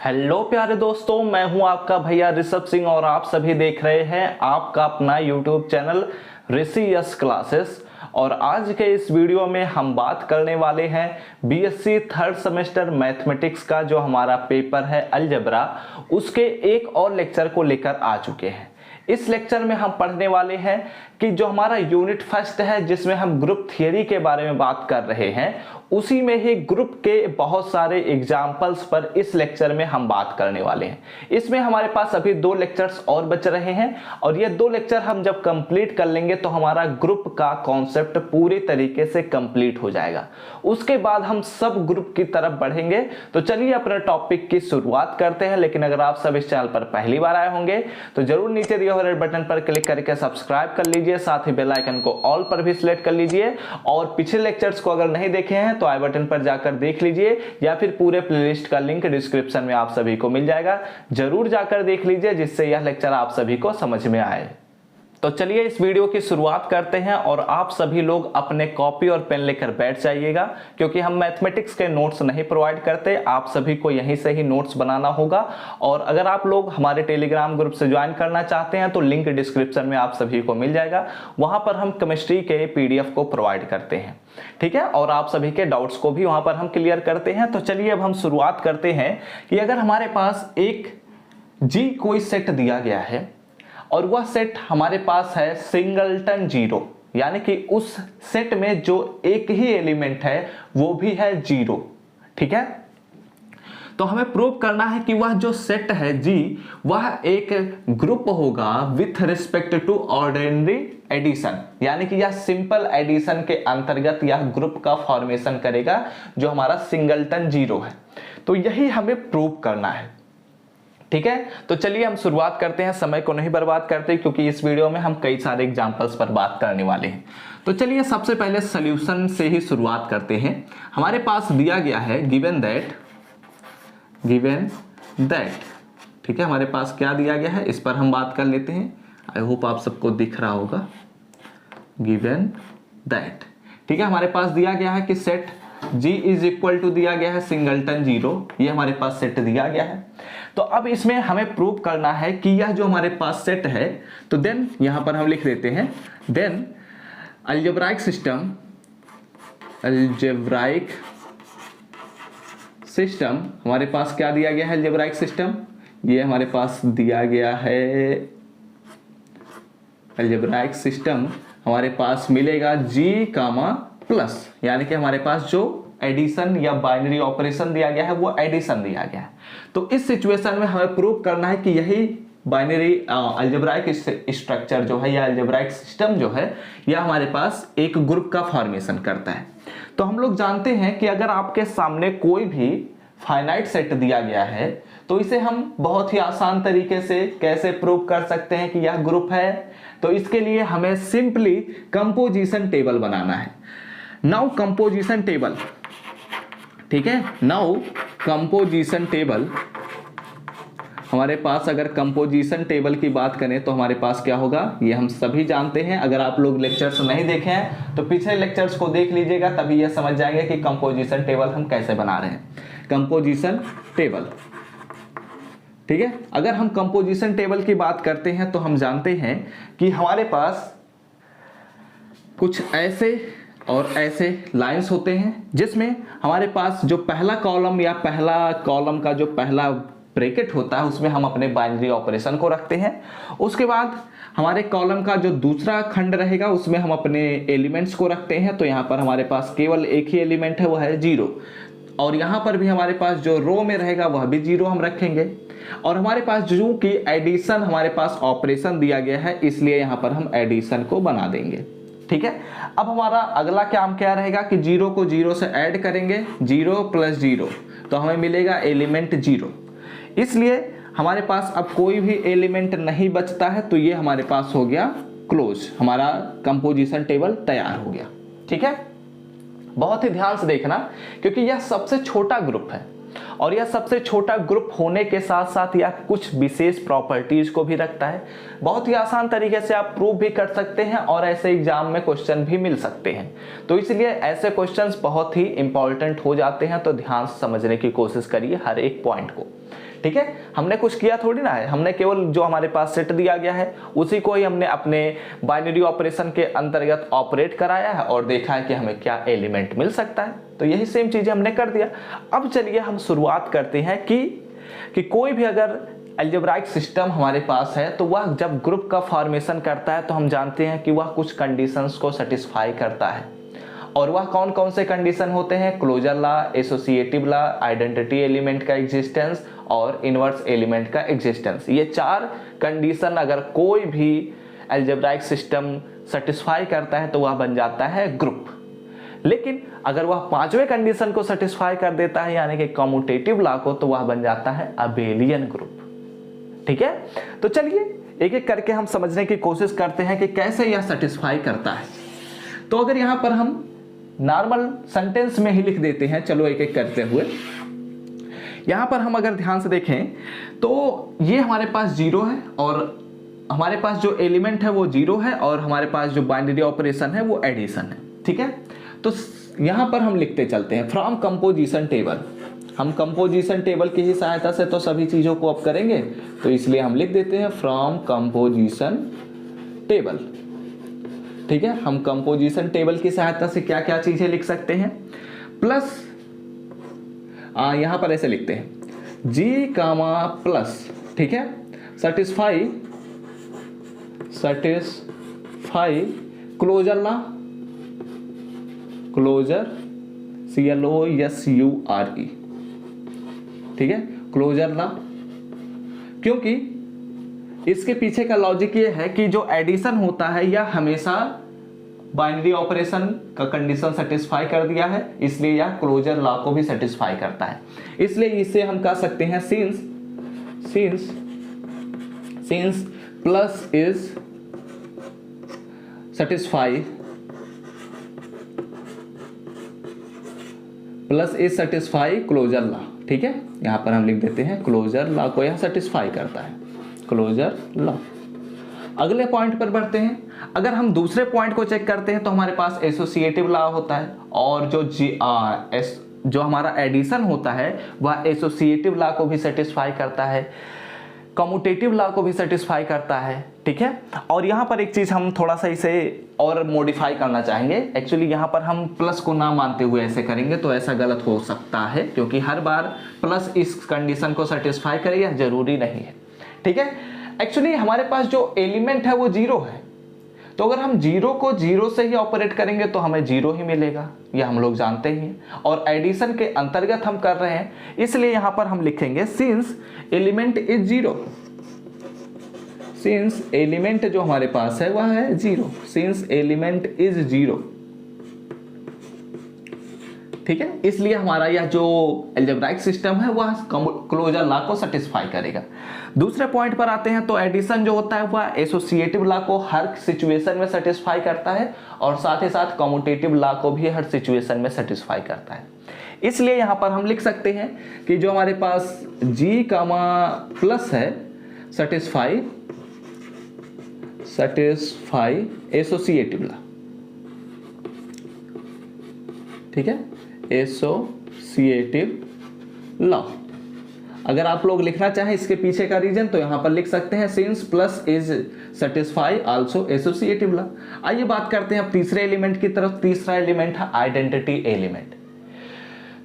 Hello प्यारे दोस्तों, मैं हूं आपका भैया ऋषभ सिंह और आप सभी देख रहे हैं आपका अपना यूट्यूब चैनल ऋषि यस क्लासेस। और आज के इस वीडियो में हम बात करने वाले हैं बीएससी थर्ड सेमेस्टर मैथमेटिक्स का जो हमारा पेपर है अलजेब्रा, उसके एक और लेक्चर को लेकर आ चुके हैं। इस लेक्चर में हम पढ़ने वाले हैं कि जो हमारा यूनिट फर्स्ट है जिसमें हम ग्रुप थियरी के बारे में बात कर रहे हैं, उसी में ही ग्रुप के बहुत सारे एग्जाम्पल्स पर इस लेक्चर में हम बात करने वाले हैं। इसमें हमारे पास अभी 2 लेक्चर्स और बच रहे हैं और ये 2 लेक्चर हम जब कंप्लीट कर लेंगे तो हमारा ग्रुप का कॉन्सेप्ट पूरी तरीके से कंप्लीट हो जाएगा। उसके बाद हम सब ग्रुप की तरफ बढ़ेंगे। तो चलिए अपने टॉपिक की शुरुआत करते हैं। लेकिन अगर आप सब इस चैनल पर पहली बार आए होंगे तो जरूर नीचे दिए हुए रेड बटन पर क्लिक करके सब्सक्राइब कर लीजिए, साथ ही बेल आइकन को ऑल पर भी सिलेक्ट कर लीजिए। और पिछले लेक्चर्स को अगर नहीं देखे हैं तो आई बटन पर जाकर देख लीजिए या फिर पूरे प्लेलिस्ट का लिंक डिस्क्रिप्शन में आप सभी को मिल जाएगा। जरूर जाकर देख लीजिए जिससे यह लेक्चर आप सभी को समझ में आए। तो चलिए इस वीडियो की शुरुआत करते हैं और आप सभी लोग अपने कॉपी और पेन लेकर बैठ जाइएगा, क्योंकि हम मैथमेटिक्स के नोट्स नहीं प्रोवाइड करते, आप सभी को यहीं से ही नोट्स बनाना होगा। और अगर आप लोग हमारे टेलीग्राम ग्रुप से ज्वाइन करना चाहते हैं तो लिंक डिस्क्रिप्शन में आप सभी को मिल जाएगा। वहां पर हम केमिस्ट्री के पीडीएफ को प्रोवाइड करते हैं, ठीक है, और आप सभी के डाउट्स को भी वहां पर हम क्लियर करते हैं। तो चलिए अब हम शुरुआत करते हैं कि अगर हमारे पास एक जी कोई सेट दिया गया है और वह सेट हमारे पास है सिंगलटन जीरो, यानी कि उस सेट में जो एक ही एलिमेंट है वो भी है जीरो, ठीक है। तो हमें प्रूव करना है कि वह जो सेट है जी वह एक ग्रुप होगा with respect to ordinary addition, यानी कि यह सिंपल एडिशन के अंतर्गत यह ग्रुप का फॉर्मेशन करेगा जो हमारा सिंगलटन जीरो है। तो यही हमें प्रूव करना है, ठीक है। तो चलिए हम शुरुआत करते हैं, समय को नहीं बर्बाद करते, क्योंकि इस वीडियो में हम कई सारे एग्जांपल्स पर बात करने वाले हैं। तो चलिए सबसे पहले सॉल्यूशन से ही शुरुआत करते हैं। हमारे पास दिया गया है गिवन दैट, ठीक है। हमारे पास क्या दिया गया है इस पर हम बात कर लेते हैं। आई होप आप सबको दिख रहा होगा, गिवन दैट, ठीक है। हमारे पास दिया गया है कि set G is equal to दिया गया है सिंगलटन जीरो, ये हमारे पास सेट दिया गया है। तो अब इसमें हमें प्रूव करना है कि यह जो हमारे पास सेट है, तो देन यहां पर हम लिख देते हैं देन अलजेब्राइक सिस्टम हमारे पास क्या दिया गया है। अलजेब्राइक सिस्टम ये हमारे पास दिया गया है, अलजेब्राइक सिस्टम हमारे पास मिलेगा G कामा प्लस, यानी कि हमारे पास जो एडिशन या बाइनरी ऑपरेशन दिया गया है वो एडिशन दिया गया है। तो इस सिचुएशन में हमें प्रूव करना है कि यही बाइनरी अलजेब्राइक स्ट्रक्चर जो है या अलजेब्राइक सिस्टम जो है यह हमारे पास एक ग्रुप का फॉर्मेशन करता है। तो हम लोग जानते हैं कि अगर आपके सामने कोई भी फाइनाइट सेट दिया गया है तो इसे हम बहुत ही आसान तरीके से कैसे प्रूव कर सकते हैं कि यह ग्रुप है। तो इसके लिए हमें सिंपली कंपोजिशन टेबल बनाना है। नाउ कंपोजिशन टेबल, ठीक है। नाउ कंपोजिशन टेबल हमारे पास, अगर कंपोजिशन टेबल की बात करें तो हमारे पास क्या होगा ये हम सभी जानते हैं। अगर आप लोग लेक्चर्स नहीं देखे हैं तो पिछले लेक्चर्स को देख लीजिएगा, तभी ये समझ जाएंगे कि कंपोजिशन टेबल हम कैसे बना रहे हैं। कंपोजिशन टेबल, ठीक है। अगर हम कंपोजिशन टेबल की बात करते हैं तो हम जानते हैं कि हमारे पास कुछ ऐसे और ऐसे लाइंस होते हैं जिसमें हमारे पास जो पहला कॉलम या पहला कॉलम का जो पहला ब्रैकेट होता है उसमें हम अपने बाइनरी ऑपरेशन को रखते हैं। उसके बाद हमारे कॉलम का जो दूसरा खंड रहेगा उसमें हम अपने एलिमेंट्स को रखते हैं। तो यहाँ पर हमारे पास केवल एक ही एलिमेंट है, वो है जीरो। और यहाँ पर भी हमारे पास जो रो में रहेगा वह भी जीरो हम रखेंगे। और हमारे पास जो कि एडिशन हमारे पास ऑपरेशन दिया गया है इसलिए यहाँ पर हम एडिशन को बना देंगे, ठीक है। अब हमारा अगला काम क्या रहेगा कि जीरो को जीरो से ऐड करेंगे, जीरो प्लस जीरो तो हमें मिलेगा एलिमेंट जीरो। इसलिए हमारे पास अब कोई भी एलिमेंट नहीं बचता है, तो ये हमारे पास हो गया क्लोज, हमारा कंपोजिशन टेबल तैयार हो गया, ठीक है। बहुत ही ध्यान से देखना, क्योंकि यह सबसे छोटा ग्रुप है और यह सबसे छोटा ग्रुप होने के साथ साथ यह कुछ विशेष प्रॉपर्टीज को भी रखता है। बहुत ही आसान तरीके से आप प्रूव भी कर सकते हैं और ऐसे एग्जाम में क्वेश्चन भी मिल सकते हैं। तो इसलिए ऐसे क्वेश्चंस बहुत ही इंपॉर्टेंट हो जाते हैं, तो ध्यान से समझने की कोशिश करिए हर एक पॉइंट को, ठीक है, हमने कुछ किया थोड़ी ना है, हमने केवल जो हमारे पास सेट दिया गया है उसी को ही हमने अपने बाइनरी ऑपरेशन के अंतर्गत ऑपरेट कराया है और देखा है कि हमें क्या एलिमेंट मिल सकता है। तो यही सेम चीजें हमने कर दिया। अब चलिए हम शुरुआत करते हैं कि कोई भी अगर अलजेब्राइक सिस्टम हमारे पास है तो वह जब ग्रुप का फॉर्मेशन करता है तो हम जानते हैं कि वह कुछ कंडीशंस को सेटिस्फाई करता है। और वह कौन कौन से कंडीशन होते हैं? Closure law, associative law, identity element का एग्जिस्टेंस और इनवर्स एलिमेंट का एग्जिस्टेंस। ये 4 कंडीशन अगर कोई भी अलजेब्राइक सिस्टम सेटिस्फाई करता है तो वह बन जाता है ग्रुप। लेकिन अगर वह 5वें कंडीशन को सेटिस्फाई कर देता है यानी कि कम्यूटेटिव लॉ को, तो वह बन जाता है अबेलियन ग्रुप। ठीक है, तो चलिए एक एक करके हम समझने की कोशिश करते हैं कि कैसे यह सेटिस्फाई करता है। तो अगर यहां पर हम नॉर्मल सेंटेंस में ही लिख देते हैं, चलो एक एक करते हुए। यहां पर हम अगर ध्यान से देखें तो ये हमारे पास 0 है और हमारे पास जो एलिमेंट है वो 0 है और हमारे पास जो बाइनरी ऑपरेशन है वो एडिशन है। ठीक है, तो यहां पर हम लिखते चलते हैं फ्रॉम कंपोजिशन टेबल। हम कंपोजिशन टेबल की ही सहायता से तो सभी चीजों को अब करेंगे, तो इसलिए हम लिख देते हैं फ्रॉम कंपोजिशन टेबल। ठीक है, हम कंपोजिशन टेबल की सहायता से क्या क्या चीजें लिख सकते हैं? प्लस यहां पर ऐसे लिखते हैं G प्लस, ठीक है, satisfy closure law, closure CLOSURE, ठीक है, क्लोजर लॉ। क्योंकि इसके पीछे का लॉजिक ये है कि जो एडिशन होता है यह हमेशा बाइनरी ऑपरेशन का कंडीशन सेटिस्फाई कर दिया है, इसलिए यह क्लोजर लॉ को भी सेटिस्फाई करता है। इसलिए इसे हम कह सकते हैं since plus is satisfy closure law. ठीक है, यहां पर हम लिख देते हैं क्लोजर लॉ को यह सेटिस्फाई करता है, क्लोजर लॉ। अगले पॉइंट पर बढ़ते हैं। अगर हम दूसरे पॉइंट को चेक करते हैं तो हमारे पास एसोसिएटिव लॉ होता है और जो हमारा एडिशन होता है वह एसोसिएटिव लॉ को भी सेटिस्फाई करता है, कम्यूटेटिव लॉ को भी सेटिस्फाई करता है। ठीक है, और यहाँ पर एक चीज हम थोड़ा सा इसे और मॉडिफाई करना चाहेंगे। एक्चुअली यहाँ पर हम प्लस को ना मानते हुए ऐसे करेंगे तो ऐसा गलत हो सकता है, क्योंकि हर बार प्लस इस कंडीशन को सेटिस्फाई करे यह जरूरी नहीं है। ठीक है, एक्चुअली हमारे पास जो एलिमेंट है वो 0 है, तो अगर हम 0 को 0 से ही ऑपरेट करेंगे तो हमें 0 ही मिलेगा, यह हम लोग जानते ही हैं। और एडिशन के अंतर्गत हम कर रहे हैं, इसलिए यहां पर हम लिखेंगे since element is 0, since element जो हमारे पास है वह है 0, सिंस एलिमेंट इज 0। ठीक है, इसलिए हमारा यह जो अलजेब्राइक सिस्टम है वह क्लोजर लॉ को सेटिस्फाई करेगा। दूसरे पॉइंट पर आते हैं तो एडिशन जो होता है वह एसोसिएटिव लॉ को हर सिचुएशन में सेटिस्फाई करता है और साथ ही साथ कम्यूटेटिव लॉ को भी हर सिचुएशन में सेटिस्फाई करता है। इसलिए यहां पर हम लिख सकते हैं कि जो हमारे पास G प्लस है सेटिस्फाई एसोसिएटिव लॉ। ठीक है, एसोसिएटिव लॉ। अगर आप लोग लिखना चाहें इसके पीछे का रीजन तो यहां पर लिख सकते हैं since plus is satisfy also associative law. आइए बात करते हैं अब तीसरे एलिमेंट की तरफ। तीसरा एलिमेंट है आइडेंटिटी एलिमेंट।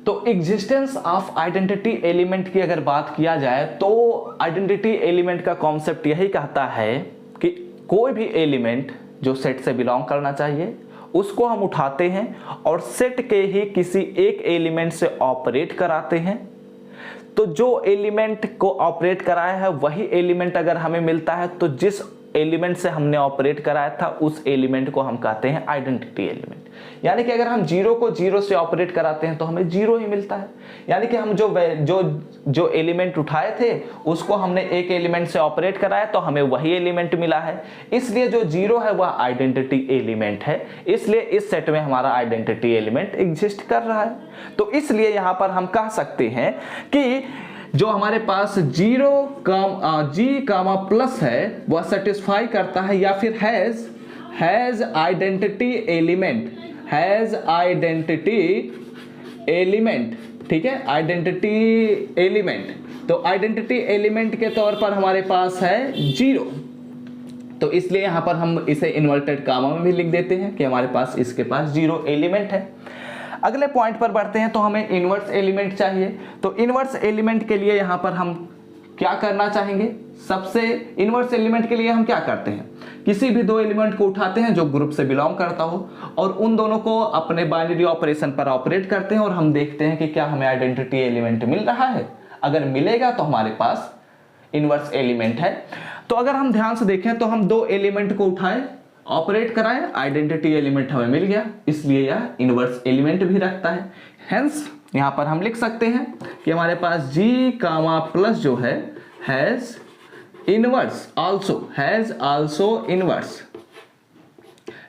तो एग्जिस्टेंस ऑफ आइडेंटिटी एलिमेंट की अगर बात किया जाए तो आइडेंटिटी एलिमेंट का कॉन्सेप्ट यही कहता है कि कोई भी एलिमेंट जो सेट से बिलोंग करना चाहिए उसको हम उठाते हैं और सेट के ही किसी एक एलिमेंट से ऑपरेट कराते हैं। तो जो एलिमेंट को ऑपरेट कराया है वही एलिमेंट अगर हमें मिलता है तो जिस एलिमेंट से हमने ऑपरेट कराया था उस एलिमेंट को हम कहते हैं आइडेंटिटी एलिमेंट। यानी कि अगर हम 0 को 0 से ऑपरेट कराते हैं तो हमें 0 ही मिलता है। यानी कि हम जो एलिमेंट उठाए थे उसको हमने एक एलिमेंट से ऑपरेट कराया तो हमें वही एलिमेंट मिला है, इसलिए जो 0 है वह आइडेंटिटी एलिमेंट है। इसलिए इस सेट में हमारा आइडेंटिटी एलिमेंट एग्जिस्ट कर रहा है। तो इसलिए यहां पर हम कह सकते हैं कि जो हमारे पास G प्लस है वह सेटिस्फाई करता है या फिर हैज आइडेंटिटी एलिमेंट, ठीक है, आइडेंटिटी एलिमेंट तो आइडेंटिटी एलिमेंट के तौर पर हमारे पास है 0, तो इसलिए यहां पर हम इसे इन्वर्टेड कामा में भी लिख देते हैं कि हमारे पास इसके पास 0 एलिमेंट है। अगले पॉइंट पर बढ़ते हैं, तो हमें इन्वर्स एलिमेंट चाहिए। तो इन्वर्स एलिमेंट के लिए यहां पर हम क्या करना चाहेंगे, सबसे इन्वर्स एलिमेंट के लिए हम क्या करते हैं, किसी भी दो एलिमेंट को उठाते हैं जो ग्रुप से बिलोंग करता हो और उन दोनों को अपने बाइनरी ऑपरेशन पर ऑपरेट करते हैं और हम देखते हैं कि क्या हमें आइडेंटिटी एलिमेंट मिल रहा है। अगर मिलेगा तो हमारे पास इन्वर्स एलिमेंट है। तो अगर हम ध्यान से देखें तो हम दो एलिमेंट को उठाएं, ऑपरेट कराएं, आइडेंटिटी एलिमेंट हमें मिल गया, इसलिए यह इन्वर्स एलिमेंट भी रखता है। हेंस यहां पर हम लिख सकते हैं कि हमारे पास G कामा प्लस जो है हैज आल्सो इनवर्स,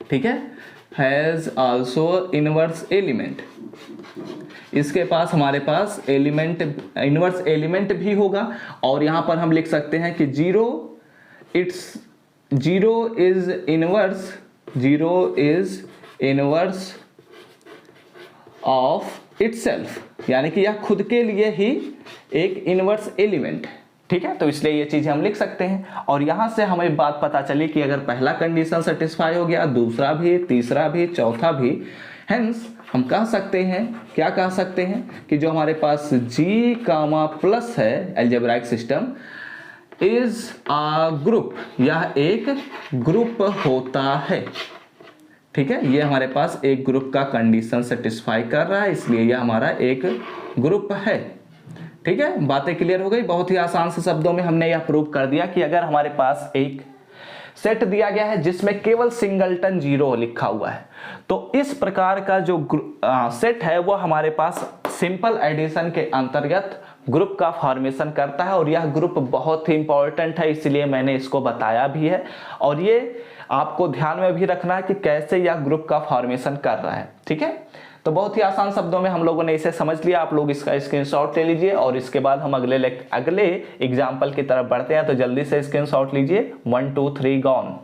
ठीक है, हैज आल्सो इनवर्स एलिमेंट। इसके पास हमारे पास एलिमेंट इनवर्स एलिमेंट भी होगा और यहां पर हम लिख सकते हैं कि 0 इज इनवर्स ऑफ इटसेल्फ, यानी कि यह खुद के लिए ही एक इनवर्स एलिमेंट है, ठीक है। तो इसलिए ये चीज हम लिख सकते हैं और यहां से हमें बात पता चली कि अगर पहला कंडीशन सेटिस्फाई हो गया, दूसरा भी, तीसरा भी, चौथा भी, हेंस हम कह सकते हैं, क्या कह सकते हैं कि जो हमारे पास G कामा प्लस है algebraic system is a group, यह एक ग्रुप होता है, ठीक है। ये हमारे पास एक ग्रुप का कंडीशन सेटिस्फाई कर रहा है, इसलिए यह हमारा एक ग्रुप है, ठीक है। बातें क्लियर हो गई। बहुत ही आसान से शब्दों में हमने यह प्रूव कर दिया कि अगर हमारे पास एक सेट दिया गया है जिसमें केवल सिंगलटन 0 लिखा हुआ है, तो इस प्रकार का जो सेट है वो हमारे पास सिंपल एडिशन के अंतर्गत ग्रुप का फॉर्मेशन करता है और यह ग्रुप बहुत ही इंपॉर्टेंट है, इसलिए मैंने इसको बताया भी है और ये आपको ध्यान में भी रखना है कि कैसे यह ग्रुप का फॉर्मेशन कर रहा है, ठीक है। तो बहुत ही आसान शब्दों में हम लोगों ने इसे समझ लिया। आप लोग इसका स्क्रीनशॉट ले लीजिए और इसके बाद हम अगले एग्जाम्पल की तरफ बढ़ते हैं, तो जल्दी से स्क्रीनशॉट लीजिए। 1 2 3 गॉन।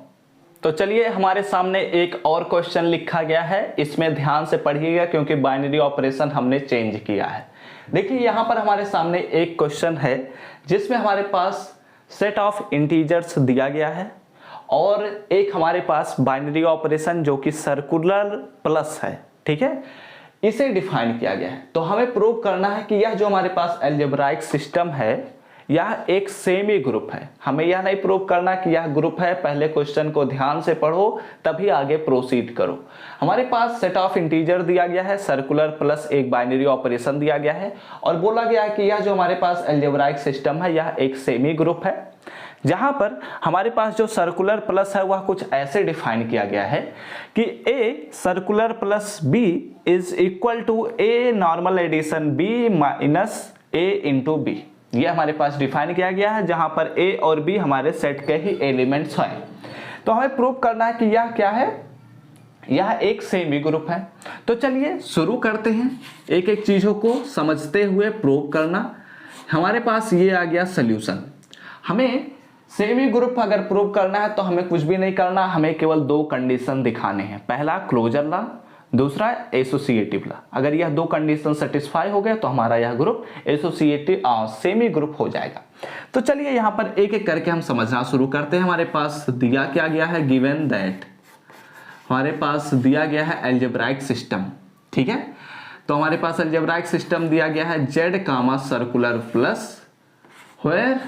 तो चलिए हमारे सामने एक और क्वेश्चन लिखा गया है, इसमें ध्यान से पढ़िएगा क्योंकि बाइनरी ऑपरेशन हमने चेंज किया है। देखिए यहां पर हमारे सामने एक क्वेश्चन है जिसमें हमारे पास सेट ऑफ इंटीजर्स दिया गया है और एक हमारे पास बाइनरी ऑपरेशन जो कि सर्कुलर प्लस है, ठीक है, इसे डिफाइन किया गया है। तो हमें प्रूव करना है कि यह जो हमारे पास अलजेब्राइक सिस्टम है यह एक सेमी ग्रुप है। हमें यह नहीं प्रूव करना कि यह ग्रुप है, पहले क्वेश्चन को ध्यान से पढ़ो तभी आगे प्रोसीड करो। हमारे पास सेट ऑफ इंटीजर दिया गया है, सर्कुलर प्लस एक बाइनरी ऑपरेशन दिया गया है और बोला गया है कि यह जो हमारे पास अलजेब्राइक सिस्टम है यह एक सेमी ग्रुप है, जहां पर हमारे पास जो सर्कुलर प्लस है वह कुछ ऐसे डिफाइन किया गया है कि a circular plus b is equal to a normal addition b minus a into b। यह हमारे पास डिफाइन किया गया है जहां पर a और b हमारे सेट के ही एलिमेंट्स हैं। तो हमें प्रूव करना है कि यह क्या है, यह एक सेमी ग्रुप है। तो चलिए शुरू करते हैं, एक एक चीजों को समझते हुए प्रूव करना। हमारे पास ये आ गया सॉल्यूशन। हमें सेमी ग्रुप अगर प्रूव करना है तो हमें कुछ भी नहीं करना, हमें केवल दो कंडीशन दिखाने हैं, पहला क्लोजर लॉ, दूसरा एसोसिएटिव लॉ। अगर यह दो कंडीशन सेटिस्फाई हो गए तो हमारा यह ग्रुप एसोसिएटिव सेमी ग्रुप हो जाएगा। तो चलिए यहां पर एक एक करके हम समझना शुरू करते हैं। हमारे पास दिया क्या गया है, गिवन दैट हमारे पास दिया गया है अलजेब्राइक सिस्टम, ठीक है। तो हमारे पास अलजेब्राइक सिस्टम दिया गया है Z comma circular plus, where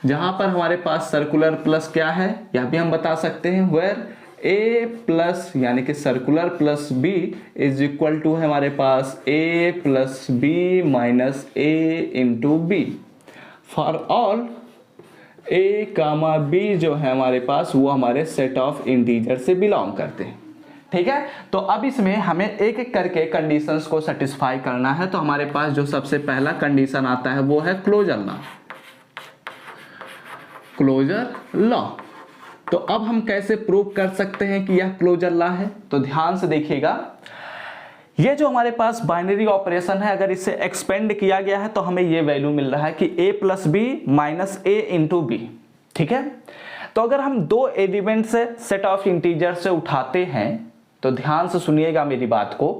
जहां पर हमारे पास सर्कुलर प्लस क्या है यह भी हम बता सकते हैं, वेयर a प्लस यानी कि circular plus b is equal to है हमारे पास a plus b minus a into b for all a comma b जो है हमारे पास वो हमारे सेट ऑफ इंटीजर से बिलोंग करते हैं, ठीक है। तो अब इसमें हमें एक एक करके कंडीशंस को सेटिस्फाई करना है। तो हमारे पास जो सबसे पहला कंडीशन आता है वो है क्लोजर लॉ, क्लोजर लॉ। तो अब हम कैसे प्रूव कर सकते हैं कि यह क्लोजर लॉ है, तो ध्यान से देखिएगा। ये जो हमारे पास बाइनरी ऑपरेशन है अगर इसे एक्सपेंड किया गया है तो हमें ये वैल्यू मिल रहा है कि a plus B minus a into B, ठीक है। तो अगर हम दो एलिमेंट से सेट ऑफ इंटीजर से उठाते हैं तो ध्यान से सुनिएगा मेरी बात को।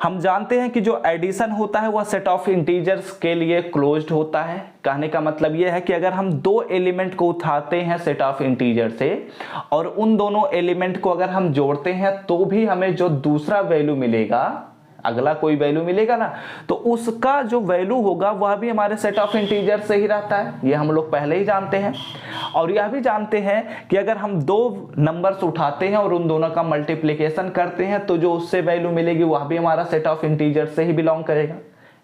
हम जानते हैं कि जो एडिशन होता है वह सेट ऑफ इंटीजर्स के लिए क्लोज्ड होता है। कहने का मतलब यह है कि अगर हम दो एलिमेंट को उठाते हैं सेट ऑफ इंटीजर से और उन दोनों एलिमेंट को अगर हम जोड़ते हैं तो भी हमें जो दूसरा वैल्यू मिलेगा, अगला कोई वैल्यू मिलेगा ना, तो उसका जो वैल्यू होगा वह भी हमारे सेट ऑफ इंटीजर से ही रहता है। ये हम लोग पहले ही जानते हैं। और यह भी जानते हैं कि अगर हम दो नंबर्स उठाते हैं और उन दोनों का मल्टीप्लिकेशन करते हैं तो जो उससे वैल्यू मिलेगी वह भी हमारा सेट ऑफ इंटीजर से ही बिलोंग करेगा।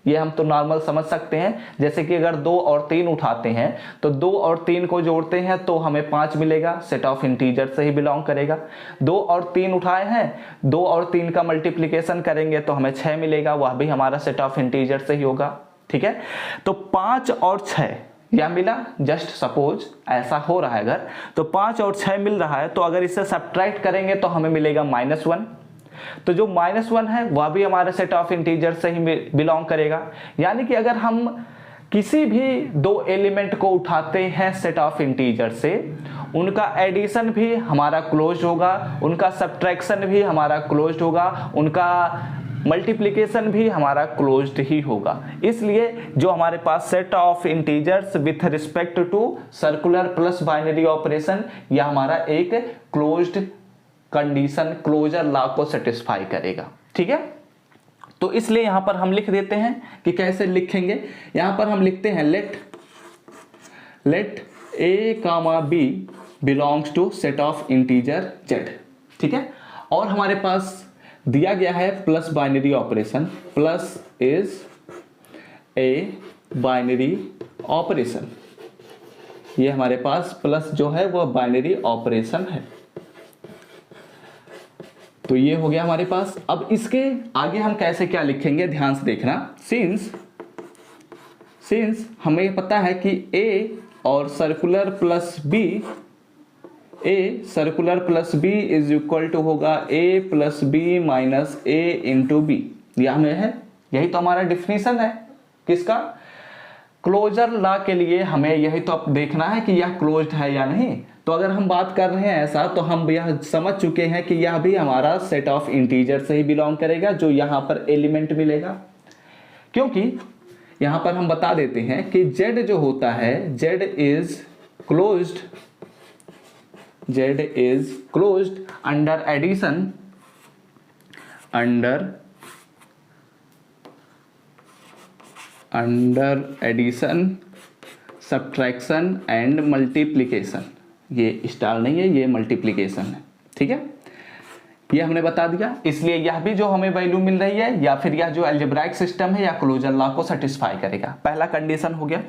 ये हम तो नॉर्मल समझ सकते हैं। जैसे कि अगर 2 और 3 उठाते हैं तो 2 और 3 को जोड़ते हैं तो हमें 5 मिलेगा, सेट ऑफ इंटीजर से ही बिलोंग करेगा। 2 और 3 उठाए हैं, 2 और 3 का मल्टीप्लिकेशन करेंगे तो हमें 6 मिलेगा, वह भी हमारा सेट ऑफ इंटीजर से ही होगा। ठीक है, तो 5 और 6 यह मिला। जस्ट सपोज ऐसा हो रहा है अगर, तो 5 और 6 मिल रहा है, तो अगर इसे सब्ट्रैक्ट करेंगे तो हमें मिलेगा -1। तो जो -1 है वह भी हमारे सेट ऑफ इंटीजर से ही बिलोंग करेगा। यानी कि अगर हम किसी भी दो एलिमेंट को उठाते हैं सेट ऑफ इंटीजर से, उनका एडिशन भी हमारा क्लोज्ड होगा, उनका सब्ट्रैक्शन भी हमारा क्लोज्ड होगा, उनका मल्टीप्लिकेशन भी हमारा क्लोज्ड ही होगा। इसलिए जो हमारे पास set of integers with respect to circular plus binary operation, यह हमारा एक क्लोज्ड कंडीशन, क्लोजर लॉ को सेटिस्फाई करेगा। ठीक है, तो इसलिए यहां पर हम लिख देते हैं कि कैसे लिखेंगे। यहां पर हम लिखते हैं let a, b belongs to set of integer z। ठीक है, और हमारे पास दिया गया है plus binary operation, plus is a binary operation. ये हमारे पास प्लस जो है वह बाइनरी ऑपरेशन है। तो ये हो गया हमारे पास। अब इसके आगे हम कैसे क्या लिखेंगे ध्यान से देखना। सिंस हमें पता है कि a और circular plus b is equal to होगा a plus B minus a into B. यह हमें है, यही तो हमारा डिफिनीशन है किसका, क्लोजर लॉ के लिए। हमें यही तो अब देखना है कि यह क्लोज्ड है या नहीं। तो अगर हम बात कर रहे हैं ऐसा, तो हम यह समझ चुके हैं कि यह भी हमारा सेट ऑफ इंटीजर से ही बिलोंग करेगा, जो यहां पर एलिमेंट मिलेगा। क्योंकि यहां पर हम बता देते हैं कि z जो होता है, z is closed under addition, subtraction and multiplication. ये स्टार नहीं है, ये मल्टीप्लिकेशन है। ठीक है, ये हमने बता दिया। इसलिए यह भी जो हमें वैल्यू मिल रही है, या फिर यह जो अलजेब्राइक सिस्टम है, या क्लोजर लॉ को सेटिस्फाई करेगा। पहला कंडीशन हो गया।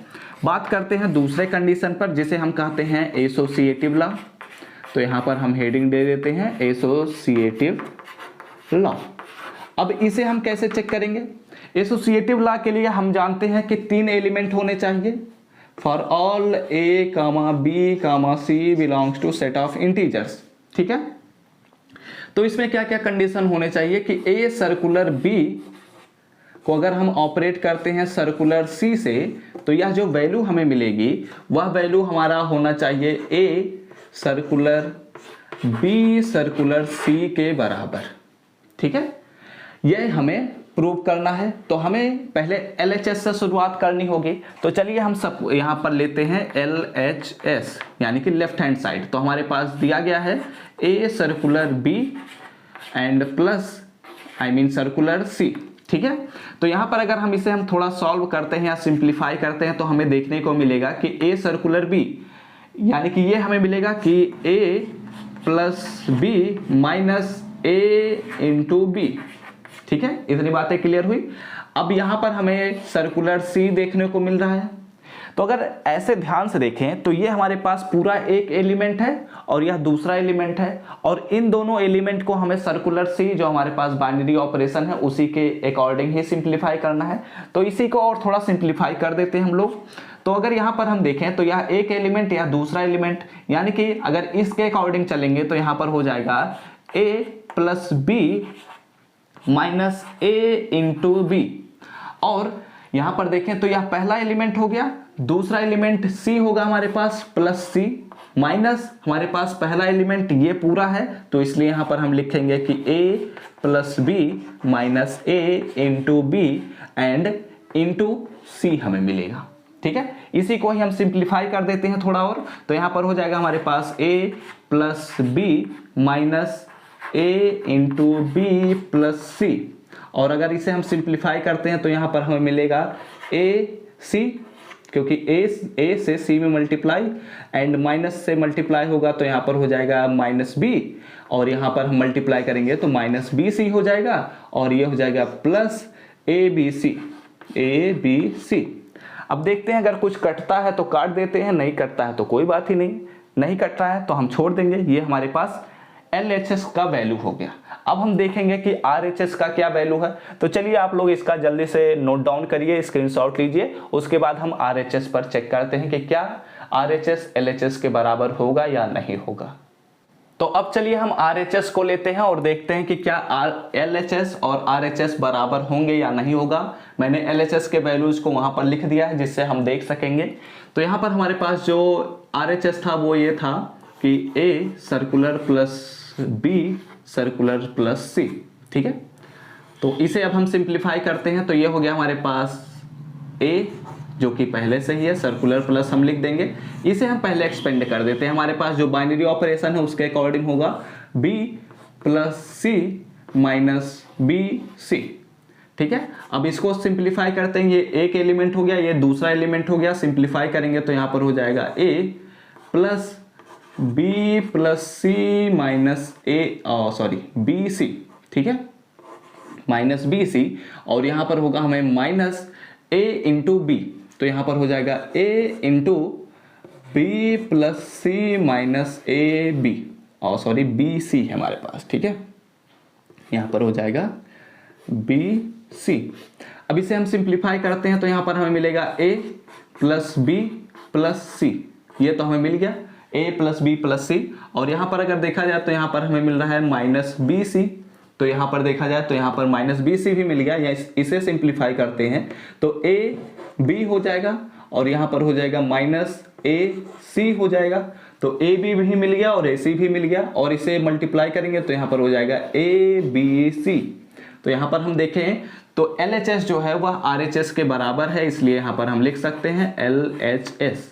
बात करते हैं दूसरे कंडीशन पर, जिसे हम कहते हैं एसोसिएटिव लॉ। तो यहां पर हम हेडिंग दे देते हैं एसोसिएटिव लॉ। अब इसे हम कैसे चेक करेंगे। एसोसिएटिव लॉ के लिए हम जानते हैं कि 3 एलिमेंट होने चाहिए। For all a, b, c belongs to set of integers. ठीक है, तो इसमें क्या क्या कंडीशन होने चाहिए कि a सर्कुलर b को अगर हम ऑपरेट करते हैं सर्कुलर c से, तो यह जो वैल्यू हमें मिलेगी वह वैल्यू हमारा होना चाहिए a circular b circular c के बराबर। ठीक है, यह हमें प्रूव करना है। तो हमें पहले LHS से शुरुआत करनी होगी। तो चलिए हम सब यहां पर लेते हैं LHS, यानी कि लेफ्ट हैंड साइड। तो हमारे पास दिया गया है a circular b and plus circular c। ठीक है, तो यहां पर अगर हम इसे थोड़ा सॉल्व करते हैं या सिंप्लीफाई करते हैं, तो हमें देखने को मिलेगा कि a सर्कुलर b, यानी कि ये हमें मिलेगा कि a plus b minus a into b। ठीक है, इतनी बातें क्लियर हुई। अब यहां पर हमें सर्कुलर सी देखने को मिल रहा है। तो अगर ऐसे ध्यान से देखें तो ये हमारे पास पूरा एक एलिमेंट है और यह दूसरा एलिमेंट है, और इन दोनों एलिमेंट को हमें सर्कुलर सी जो हमारे पास बाइनरी ऑपरेशन है उसी के अकॉर्डिंग ही सिंप्लीफाई करना है। तो इसी को और थोड़ा सिंप्लीफाई कर देते हैं हम लोग। तो अगर यहाँ पर हम देखें तो यह एक एलिमेंट या दूसरा एलिमेंट, यानी कि अगर इसके अकॉर्डिंग चलेंगे तो यहाँ पर हो जाएगा a plus B minus a into B. और यहां पर देखें तो यह पहला एलिमेंट हो गया, दूसरा एलिमेंट c होगा हमारे पास प्लस c, माइनस हमारे पास पहला एलिमेंट ये पूरा है, तो इसलिए यहां पर हम लिखेंगे कि a plus B minus A into B and into C हमें मिलेगा। ठीक है, इसी को ही हम सिंप्लीफाई कर देते हैं थोड़ा और, तो यहां पर हो जाएगा हमारे पास a plus B minus A into B plus C, और अगर इसे हम सिंप्लीफाई करते हैं तो यहां पर हमें मिलेगा ए सी, क्योंकि ए से सी में मल्टीप्लाई एंड माइनस से मल्टीप्लाई होगा तो यहाँ पर हो जाएगा माइनस बी, और यहाँ पर हम मल्टीप्लाई करेंगे तो माइनस बी सी हो जाएगा, और ये हो जाएगा प्लस ए बी सी। अब देखते हैं अगर कुछ कटता है तो काट देते हैं, नहीं कटता है तो कोई बात ही नहीं, नहीं कट रहा है तो हम छोड़ देंगे। ये हमारे पास LHS का वैल्यू हो गया। अब हम देखेंगे कि RHS का क्या वैल्यू है, तो चलिए आप लोग इसका जल्दी से नोट डाउन करिए, स्क्रीनशॉट लीजिए, उसके बाद हम RHS पर चेक करते हैं कि क्या RHS LHS के बराबर होगा या नहीं होगा। तो अब चलिए हम RHS को लेते हैं और देखते हैं कि क्या LHS और RHS बराबर होंगे या नहीं होगा। मैंने LHS के वैल्यूज को वहां पर लिख दिया है जिससे हम देख सकेंगे। तो यहाँ पर हमारे पास जो RHS था वो ये था कि A circular plus B circular plus C। ठीक है, तो इसे अब हम सिंप्लीफाई करते हैं, तो ये हो गया हमारे पास A जो कि पहले से ही है, सर्कुलर प्लस हम लिख देंगे, इसे हम पहले एक्सपेंड कर देते हैं। हमारे पास जो बाइनरी ऑपरेशन है उसके अकॉर्डिंग होगा B plus C minus BC। ठीक है, अब इसको सिंप्लीफाई करते हैं, ये एक एलिमेंट हो गया, ये दूसरा एलिमेंट हो गया, सिंप्लीफाई करेंगे तो यहाँ पर हो जाएगा A plus B plus C minus B C. ठीक है, माइनस बी सी, और यहां पर होगा हमें माइनस ए इंटू बी, तो यहां पर हो जाएगा A into B plus C minus A B, B C है हमारे पास। ठीक है, यहां पर हो जाएगा बी सी। अब इसे हम सिंप्लीफाई करते हैं तो यहां पर हमें मिलेगा ए प्लस बी प्लस सी, ये तो हमें मिल गया a plus B plus C, और यहाँ पर अगर देखा जाए तो यहाँ पर हमें मिल रहा है माइनस बी सी, तो यहाँ पर देखा जाए तो यहाँ पर माइनस बी सी भी मिल गया, या इसे सिंप्लीफाई करते हैं तो a b हो जाएगा, और यहाँ पर हो जाएगा माइनस a c हो जाएगा, तो a b भी मिल गया और a c भी मिल गया, और इसे मल्टीप्लाई करेंगे तो यहाँ पर हो जाएगा a b c। तो यहाँ पर हम देखें तो LHS जो है वह RHS के बराबर है, इसलिए यहाँ पर हम लिख सकते हैं LHS।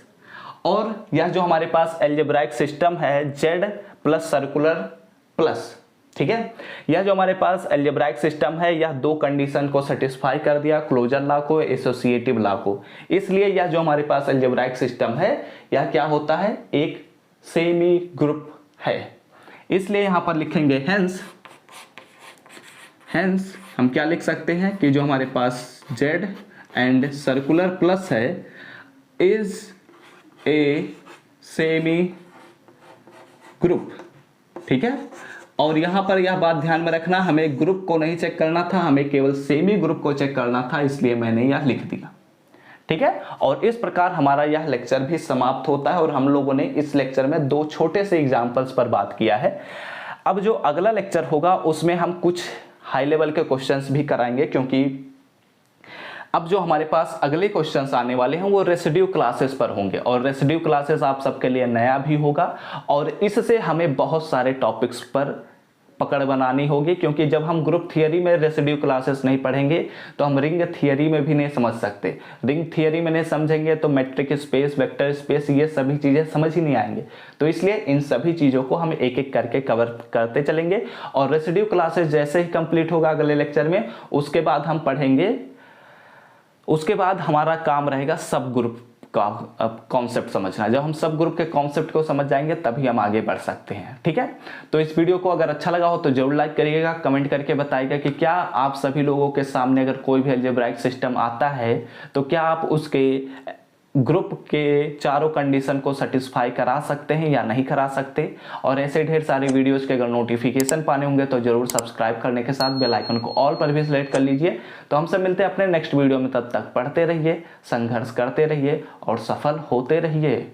और यह जो हमारे पास एल्जेब्राइक सिस्टम है Z प्लस सर्कुलर प्लस, ठीक है, यह जो हमारे पास एल्जेब्राइक सिस्टम है यह दो कंडीशन को सेटिस्फाई कर दिया, क्लोजर लॉ को, एसोसिएटिव लॉ को, इसलिए यह जो हमारे पास एल्जेब्राइक सिस्टम है यह क्या होता है, एक सेमी ग्रुप है। इसलिए यहां पर लिखेंगे हेंस हम क्या लिख सकते हैं कि जो हमारे पास Z एंड सर्कुलर प्लस है इज ए सेमी ग्रुप। ठीक है, और यहां पर यह बात ध्यान में रखना, हमें ग्रुप को नहीं चेक करना था, हमें केवल सेमी ग्रुप को चेक करना था, इसलिए मैंने यह लिख दिया। ठीक है, और इस प्रकार हमारा यह लेक्चर भी समाप्त होता है, और हम लोगों ने इस लेक्चर में दो छोटे से एग्जाम्पल्स पर बात किया है। अब जो अगला लेक्चर होगा उसमें हम कुछ हाई लेवल के क्वेश्चंस भी कराएंगे, क्योंकि अब जो हमारे पास अगले क्वेश्चंस आने वाले हैं वो रेसिड्यू क्लासेस पर होंगे, और रेसिड्यू क्लासेस आप सबके लिए नया भी होगा, और इससे हमें बहुत सारे टॉपिक्स पर पकड़ बनानी होगी, क्योंकि जब हम ग्रुप थियरी में रेसिड्यू क्लासेस नहीं पढ़ेंगे तो हम रिंग थियरी में भी नहीं समझ सकते, रिंग थियरी में नहीं समझेंगे तो मैट्रिक स्पेस, वेक्टर स्पेस, ये सभी चीज़ें समझ ही नहीं आएंगे। तो इसलिए इन सभी चीज़ों को हम एक एक करके कवर करते चलेंगे, और रेसिड्यू क्लासेस जैसे ही कंप्लीट होगा अगले लेक्चर में, उसके बाद हम पढ़ेंगे, उसके बाद हमारा काम रहेगा सब ग्रुप का कॉन्सेप्ट समझना। जब हम सब ग्रुप के कॉन्सेप्ट को समझ जाएंगे तभी हम आगे बढ़ सकते हैं। ठीक है, तो इस वीडियो को अगर अच्छा लगा हो तो जरूर लाइक करिएगा, कमेंट करके बताइएगा कि क्या आप सभी लोगों के सामने अगर कोई भी अलजेब्राइक सिस्टम आता है तो क्या आप उसके ग्रुप के चारों कंडीशन को सेटिस्फाई करा सकते हैं या नहीं करा सकते। और ऐसे ढेर सारे वीडियोस के अगर नोटिफिकेशन पाने होंगे तो जरूर सब्सक्राइब करने के साथ बेल आइकन को ऑल पर भी सिलेक्ट कर लीजिए। तो हम सब मिलते हैं अपने नेक्स्ट वीडियो में, तब तक पढ़ते रहिए, संघर्ष करते रहिए और सफल होते रहिए।